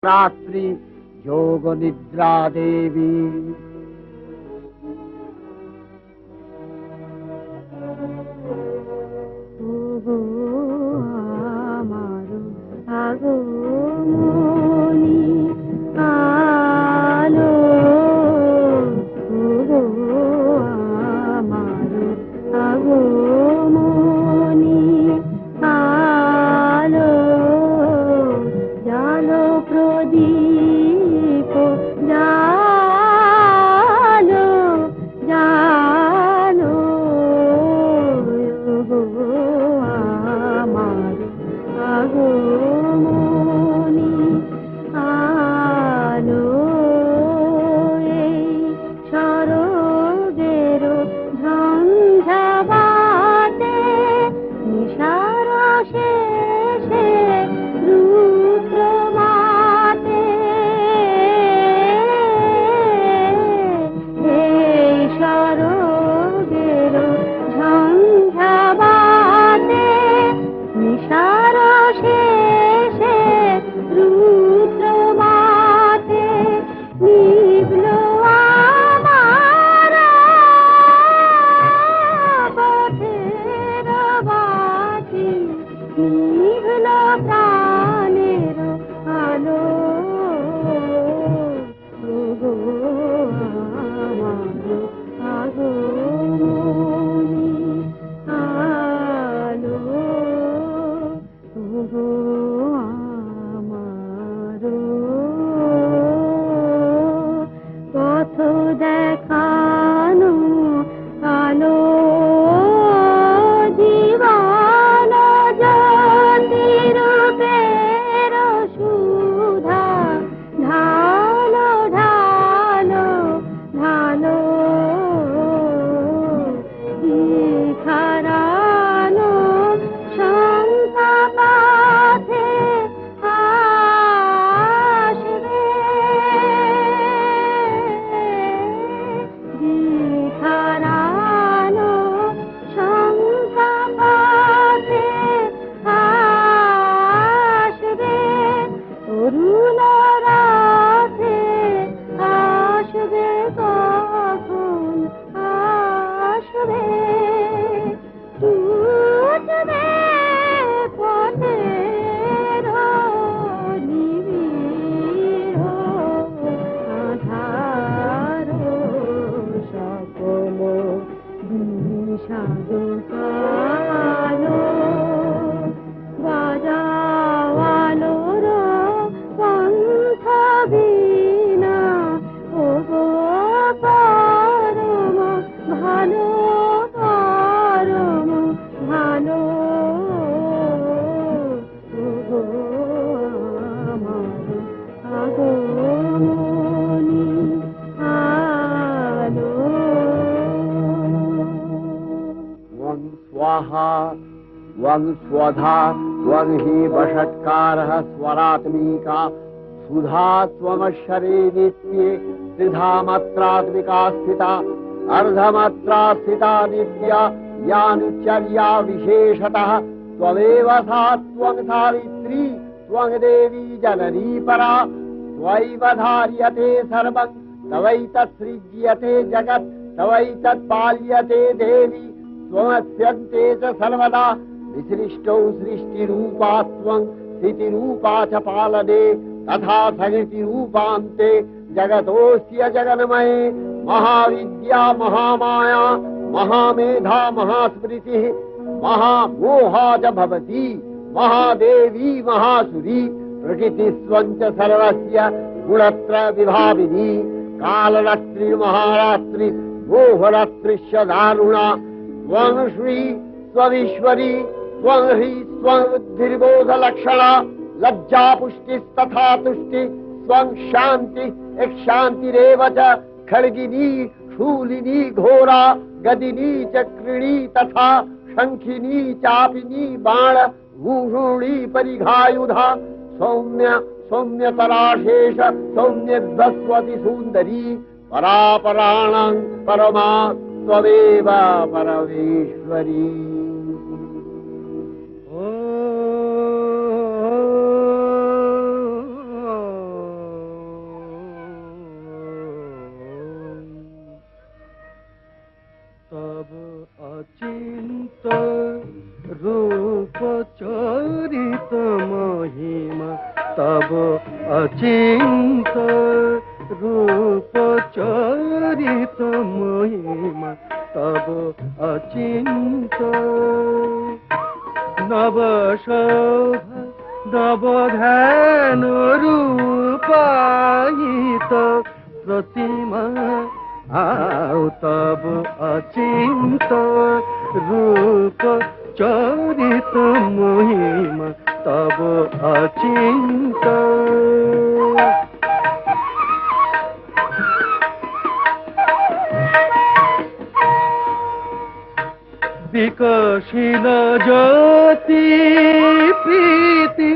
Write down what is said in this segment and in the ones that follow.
रात्रि योग निद्रा देवी स्वधा त्वं हि वषट्कारः स्वरात्मिका सुधा त्वमक्षरे नित्ये त्रिधा मात्रात्मिका स्थिता अर्धमात्रा स्थिता नित्या यानुचर्या विशेषतः त्वमेव सा त्वं सावित्री त्वं देवी जननी परा त्वयैव धार्यते सर्वं तवैतत्सृज्यते जगत् तवैतत्पाल्यते देवी त्वमस्यन्ते च सर्वदा विसृष्टौ सृष्टिरूपा त्वं स्थितिरूपा च पालने तथा सृष्टिरूपान्ते जगतोऽस्य जगन्मये महाविद्या महामाया महामेधा महास्मृतिः महामोहा च भवति महादेवी महासुरी प्रकृतिस्त्वं च सर्वस्य गुणत्रय विभाविनी कालरात्रि महारात्रि मोहरात्रिश्च दारुणा त्वं श्री स्वमीश्वरी त्वं हि स्वं बुद्धिर्बोध लक्षणा लज्जा पुष्टिस्तथा तुष्टि स्वं शान्ति एक शान्तिरेव च खड्गिनी शूलिनी घोरा गदिनी चक्रिणी तथा शंखिनी चापिनी बाण भूषुणी परिघायुधा सौम्य सौम्यतराशेष सौम्यध्वस्वति सुन्दरी परापराणां परमा त्वमेव परमेश्वरी। অচিন্ত রূপ চরিত মহিমা তব অচিন্ত নব শোভা নব ধ্যান রূপায়িত প্রতিমা আও তব অচিন্ত রূপ চরিত মহিমা তব অচিন্ত বিকশিল জ্যোতি প্রীতি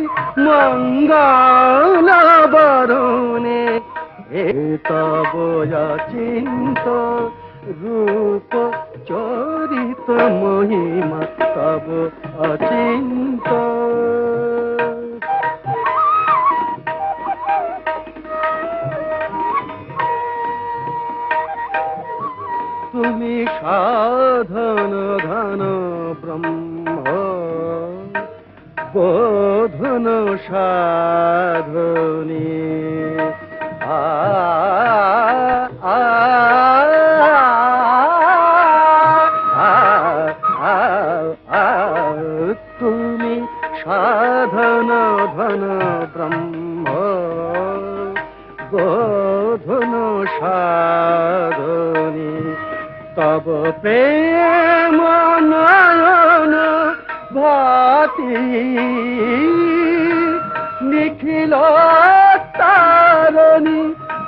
মঙ্গল বরণে এ তব অচিন্ত রূপ চরিত মহিমা তব অচিন্ত তুমি সাধন ধন ব্রহ্ম বোধন সাধনী তুমি সাধন ধন ব্রহ্ম বোধন সাধনী তব প্রেম নয়ন ভাতি নিখিল তারণী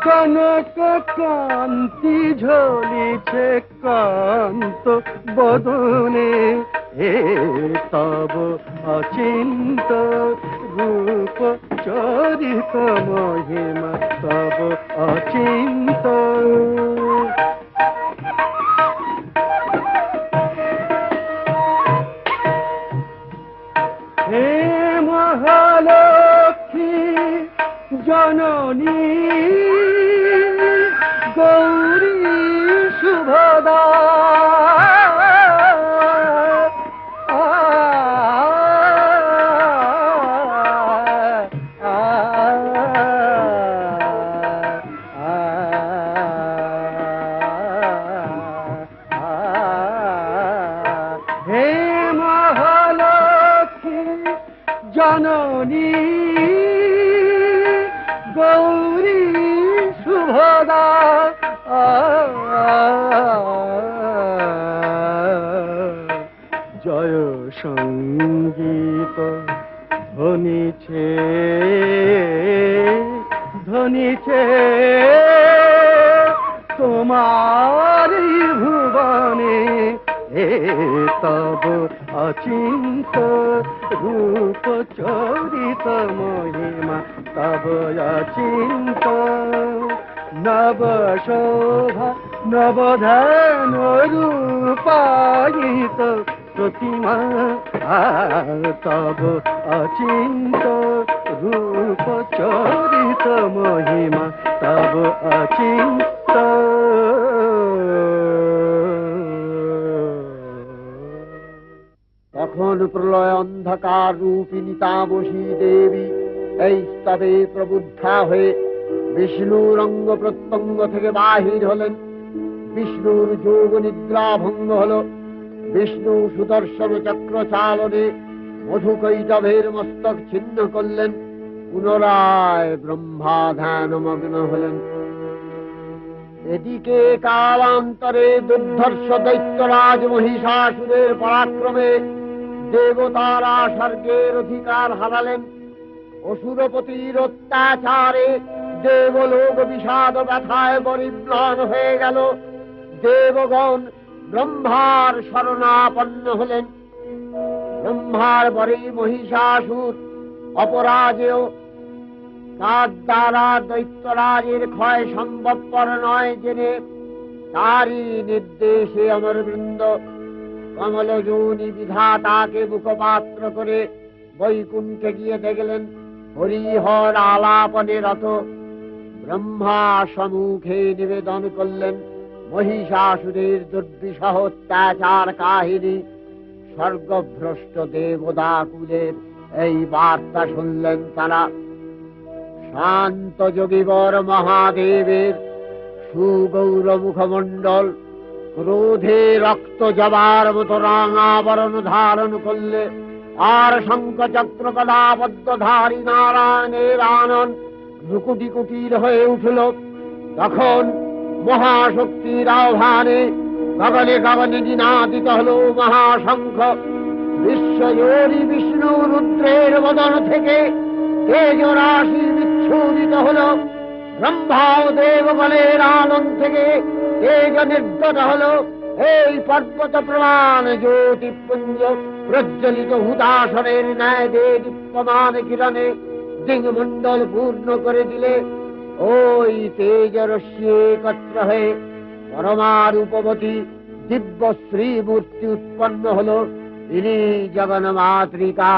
কনক কান্তি ঝলিছে কান্ত বদনে হে তব অচিন্ত রূপ চরিত মহিমা তব অচিন্ত হে মহালক্ষ্মী জননী গৌরী শুভদা হে মহালক্ষ্মী জননী গৌরী শুভদা জয় সঙ্গীত ধ্বনিছে ধ্বনিছে তোমার ভুবনে হে তব অচিন্ত রূপ চরিত মহিমা তব অচিন্ত নব শোভা নব ধ্যান রূপায়িত প্রতিমা তব অচিন্ত রূপ চরিত মহিমা তব অচিন্ত তখন প্রলয় অন্ধকার রূপিণী তামসী দেবী এই স্তবে প্রবুদ্ধা হয়ে বিষ্ণুর অঙ্গ প্রত্যঙ্গ থেকে বাহির হলেন। বিষ্ণুর যোগ নিদ্রা ভঙ্গ হল। বিষ্ণু সুদর্শন চক্র চালনে মধুকৈটভের মস্তক ছিন্ন করলেন। পুনরায় ব্রহ্মা ধ্যানমগ্ন হলেন। এদিকে কালান্তরে দুর্ধর্ষ দৈত্যরাজ মহিষাসুরের পরাক্রমে দেবতারা স্বর্গের অধিকার হারালেন। অসুরপতির অত্যাচারে দেবলোক বিষাদ ব্যথায় পরিম্লান হয়ে গেল। দেবগণ ব্রহ্মার শরণাপন্ন হলেন। ব্রহ্মার পরে মহিষাসুর অপরাজেয়, তার দ্বারা দৈত্যরাজের ক্ষয় সম্ভবপর নয় জেনে তারই নির্দেশে অমরবৃন্দ কমলযোনি বিধাতাকে মুখপাত্র করে বৈকুণ্ঠে গিয়ে দেখলেন হরিহর আলাপনে রত। ব্রহ্মা সম্মুখে নিবেদন করলেন মহিষাসুরের দুর্বিষহ অত্যাচার কাহিনী। স্বর্গভ্রষ্ট দেবদাকুলের এই বার্তা শুনলেন তারা। শান্ত যোগীবর মহাদেবের সুগৌর মুখমণ্ডল ক্রোধে রক্ত জবার মতো রাঙাবরণ ধারণ করলে, আর শঙ্খচক্র গদাপদ্মধারী নারায়ণের আনন রুকুটি কুটির হয়ে উঠল। তখন মহাশক্তির আহ্বানে গগনে গগনে নিনাদিত হল মহাশঙ্খ। বিশ্বজোরী বিষ্ণু রুদ্রের বদন থেকে তেজ রাশি বিচ্ছুরিত হল। ব্রহ্মা ও দেবগণের আনন থেকে তেজ নির্গত হল। এই পর্বত প্রমাণ জ্যোতিপুঞ্জ প্রজ্বলিত হুতাসনের ন্যায় দীপ্যমান কিরণে দিংমণ্ডল পূর্ণ করে দিলে। ওই তেজ রশ্মি একত্র হয়ে পরমারূপবতী দিব্য শ্রীমূর্তি উৎপন্ন হল। ইনি জগন্মাতৃকা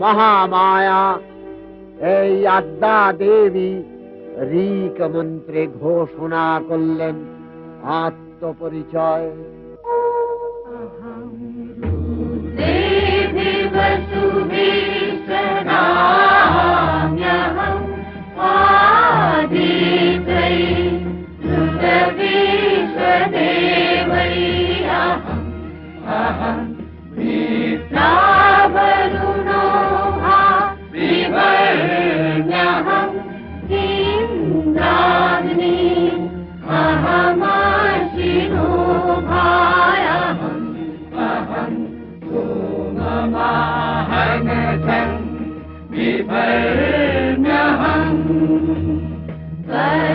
মহামায়া। এই আদ্যা দেবী ঋক মন্ত্রে ঘোষণা করলেন আত্মপরিচয়। But